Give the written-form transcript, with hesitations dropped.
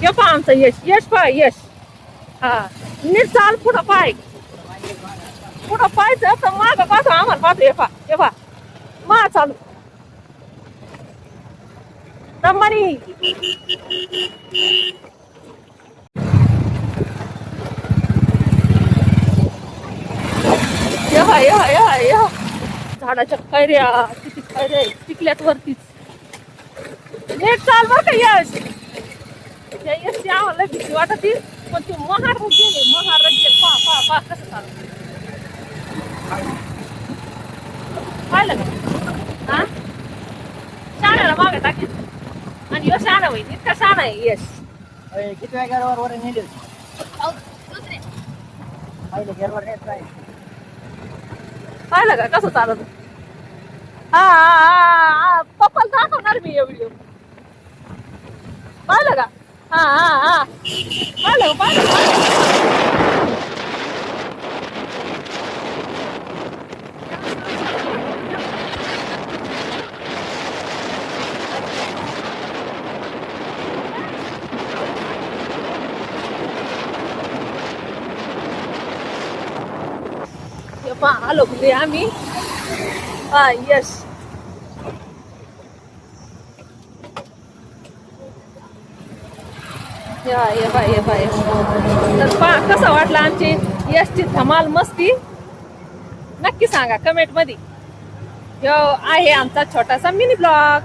हे पहा आमचं यश यश पहा यश. हा नीट चाल पुढं पाय. पुढं पाहायचं तर मागं पाहतो आम्हाला पाहतो हे पहा मा चालू दमानी. या झाडाच्या कैऱ्या किती कैऱ्या टिकल्यात वरतीच. नीट चाल बर का यश. त्या यशची आम्हाला भीती वाटती पण तू महाराज गेले महाराज पा पा पा कसं चालू पाहिलं का. हा शाळेला मागे टाकेल आणि यश शाळा होईल इतका शाळा आहे यश. किती वेळा वर नेले पहिले गेरवर नेत नाही. पाहिलं का कसं चालत. हा पप्पाला दाखवणार मी हे व्हिडिओ. पाहिलं का. हा पाहिलं आलो कुठे आम्ही. हा यश ये बाय तर पहा कसं वाटलं आमची यशची धमाल मस्ती. नक्की सांगा कमेंट मध्ये. आहे आमचा छोटासा मिनी ब्लॉग.